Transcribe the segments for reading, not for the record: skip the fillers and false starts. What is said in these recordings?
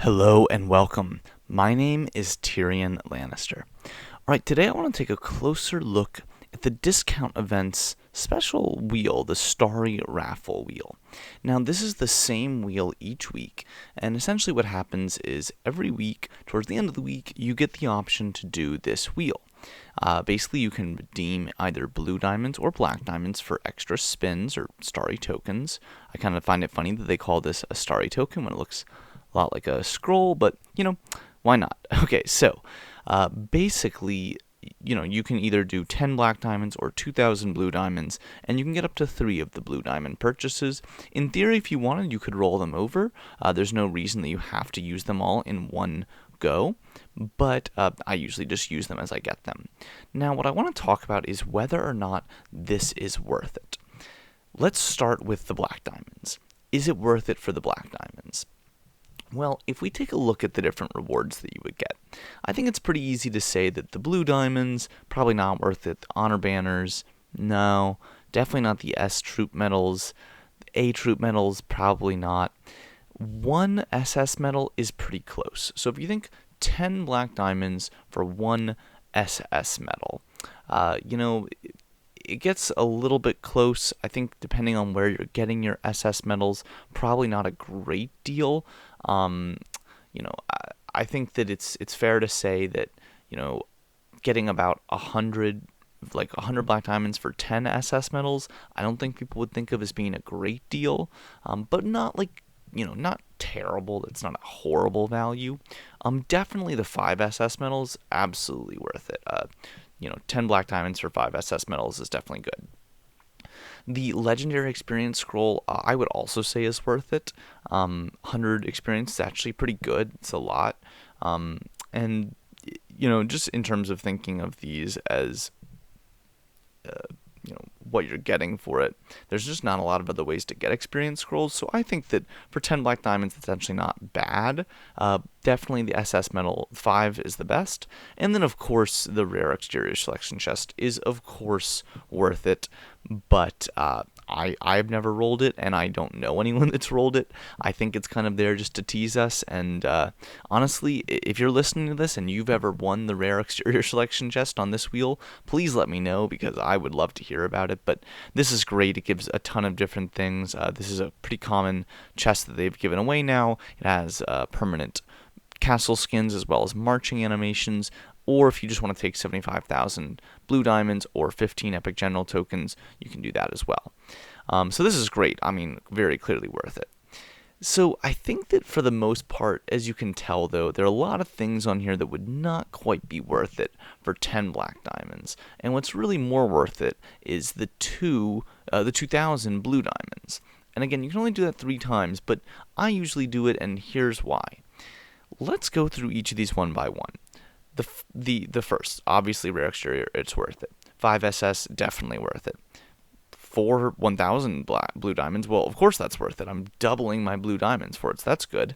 Hello and welcome. My name is TyrionLanstr. Alright, today I want to take a closer look at the discount event's special wheel, the Starry Raffle wheel. Now, this is the same wheel each week, and essentially what happens is every week, towards the end of the week, you get the option to do this wheel. Basically, you can redeem either blue diamonds or black diamonds for extra spins or starry tokens. I kind of find it funny that they call this a starry token when it looks a lot like a scroll, but, why not? Okay, so basically, you can either do 10 black diamonds or 2,000 blue diamonds, and you can get up to 3 of the blue diamond purchases. In theory, if you wanted, you could roll them over. There's no reason that you have to use them all in one go, but I usually just use them as I get them. Now, what I want to talk about is whether or not this is worth it. Let's start with the black diamonds. Is it worth it for the black diamonds? Well, if we take a look at the different rewards that you would get, I think it's pretty easy to say that the blue diamonds, probably not worth it. The honor banners, no. Definitely not the S troop medals. The A troop medals, probably not. One SS medal is pretty close. So if you think 10 black diamonds for one SS medal, it gets a little bit close. I think depending on where you're getting your SS medals, probably not a great deal. I think that it's fair to say that, getting about 100 black diamonds for 10 SS medals, I don't think people would think of as being a great deal, but not not terrible. It's not a horrible value. Definitely the 5 SS medals, absolutely worth it. 10 black diamonds for 5 SS medals is definitely good. The legendary experience scroll, I would also say is worth it. 100 experience is actually pretty good. It's a lot. And, just in terms of thinking of these as, what you're getting for it, there's just not a lot of other ways to get experience scrolls. So I think that for 10 black diamonds, it's actually not bad. Definitely the SS medal 5 is the best. And then, of course, the rare exterior selection chest is, of course, worth it. But I've never rolled it, and I don't know anyone that's rolled it. I think it's kind of there just to tease us. And honestly, if you're listening to this and you've ever won the rare exterior selection chest on this wheel, please let me know, because I would love to hear about it. But this is great. It gives a ton of different things. This is a pretty common chest that they've given away now. It has permanent castle skins as well as marching animations. Or if you just want to take 75,000 blue diamonds or 15 epic general tokens, you can do that as well. So this is great. I mean, very clearly worth it. So I think that for the most part, as you can tell, though, there are a lot of things on here that would not quite be worth it for 10 black diamonds. And what's really more worth it is the 2,000 blue diamonds. And again, you can only do that 3 times, but I usually do it, and here's why. Let's go through each of these one by one. The first, obviously rare exterior, it's worth it. 5 SS, definitely worth it. 1,000 blue diamonds, well, of course that's worth it. I'm doubling my blue diamonds for it, so that's good.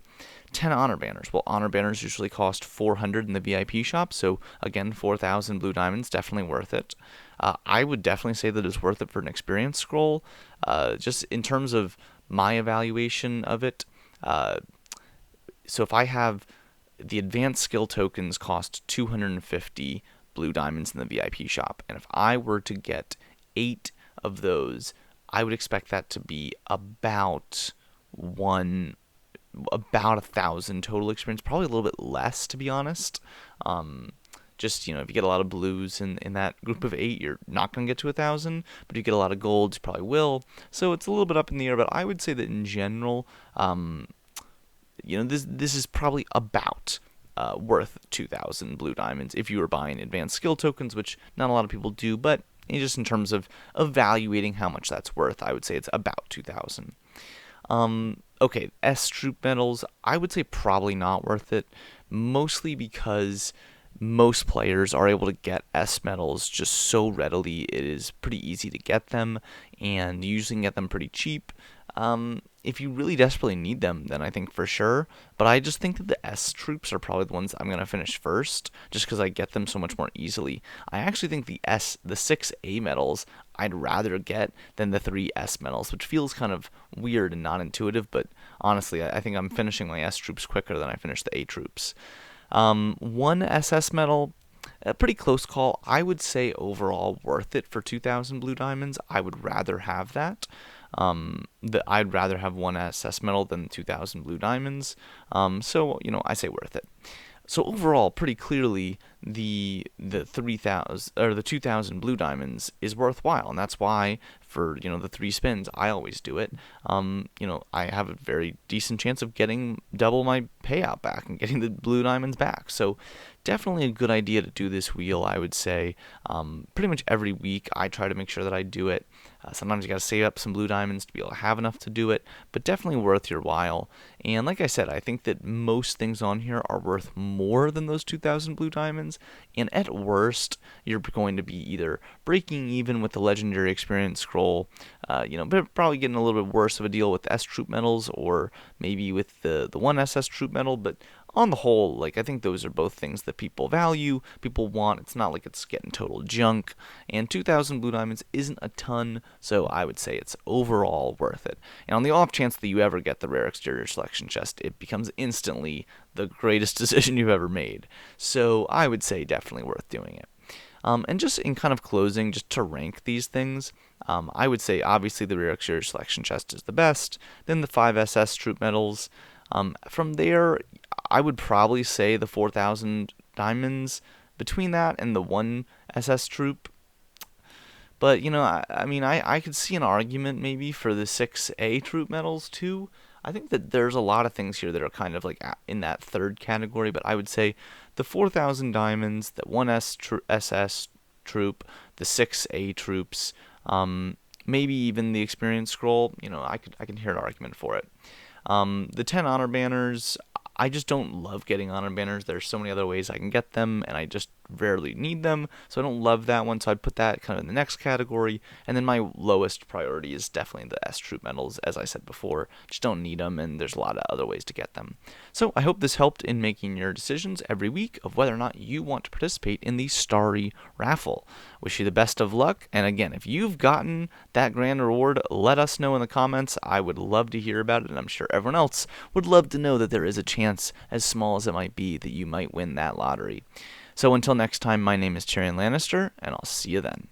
10 honor banners. Well, honor banners usually cost 400 in the VIP shop, so again, 4,000 blue diamonds, definitely worth it. I would definitely say that it's worth it for an experience scroll. Just in terms of my evaluation of it, so if I have the advanced skill tokens cost 250 blue diamonds in the VIP shop, and if I were to get 8 of those, I would expect that to be about 1,000 total experience, probably a little bit less, to be honest. If you get a lot of blues in that group of 8, you're not going to get to 1,000, but if you get a lot of golds, you probably will. So it's a little bit up in the air, but I would say that in general, this is probably about worth 2,000 blue diamonds if you were buying advanced skill tokens, which not a lot of people do, but just in terms of evaluating how much that's worth, I would say it's about 2,000. Okay, S troop medals, I would say probably not worth it, mostly because most players are able to get S medals just so readily. It is pretty easy to get them, and you usually can get them pretty cheap. If you really desperately need them, then I think for sure. But I just think that the S troops are probably the ones I'm going to finish first, just because I get them so much more easily. I actually think the 6A medals, I'd rather get than the 3S medals, which feels kind of weird and not intuitive, but honestly, I think I'm finishing my S troops quicker than I finish the A troops. One SS medal, a pretty close call. I would say overall worth it for 2,000 blue diamonds. I would rather have that. I'd rather have one SS medal than 2,000 blue diamonds. So I say worth it. So overall, pretty clearly, the 3,000 or the 2,000 blue diamonds is worthwhile, and that's why for the 3 spins I always do it. I have a very decent chance of getting double my payout back and getting the blue diamonds back. So definitely a good idea to do this wheel, I would say. Pretty much every week I try to make sure that I do it. Sometimes you got to save up some blue diamonds to be able to have enough to do it, but definitely worth your while. And like I said, I think that most things on here are worth more than those 2,000 blue diamonds, and at worst, you're going to be either breaking even with the legendary experience scroll, but probably getting a little bit worse of a deal with S troop medals, or maybe with the 1SS troop medal, but on the whole, I think those are both things that people value, people want. It's not like it's getting total junk, and 2,000 blue diamonds isn't a ton, so I would say it's overall worth it. And on the off chance that you ever get the rare exterior selection chest, it becomes instantly the greatest decision you've ever made. So I would say definitely worth doing it. And just in kind of closing, just to rank these things, I would say obviously the rare exterior selection chest is the best, then the 5SS troop medals. From there, I would probably say the 4,000 diamonds between that and the 1 SS troop. But, I could see an argument maybe for the 6A troop medals too. I think that there's a lot of things here that are kind of in that third category, but I would say the 4,000 diamonds, the 1SS troop, the 6A troops, maybe even the experience scroll, I can hear an argument for it. The 10 honor banners, I just don't love getting honor banners. There's so many other ways I can get them, and I just rarely need them, so I don't love that one, so I'd put that kind of in the next category. And then my lowest priority is definitely the S troop medals, as I said before. Just don't need them, and there's a lot of other ways to get them. So I hope this helped in making your decisions every week of whether or not you want to participate in the Starry Raffle. Wish you the best of luck, and again, if you've gotten that grand reward, let us know in the comments. I would love to hear about it, and I'm sure everyone else would love to know that there is a chance, as small as it might be, that you might win that lottery. So until next time, my name is TyrionLanstr, and I'll see you then.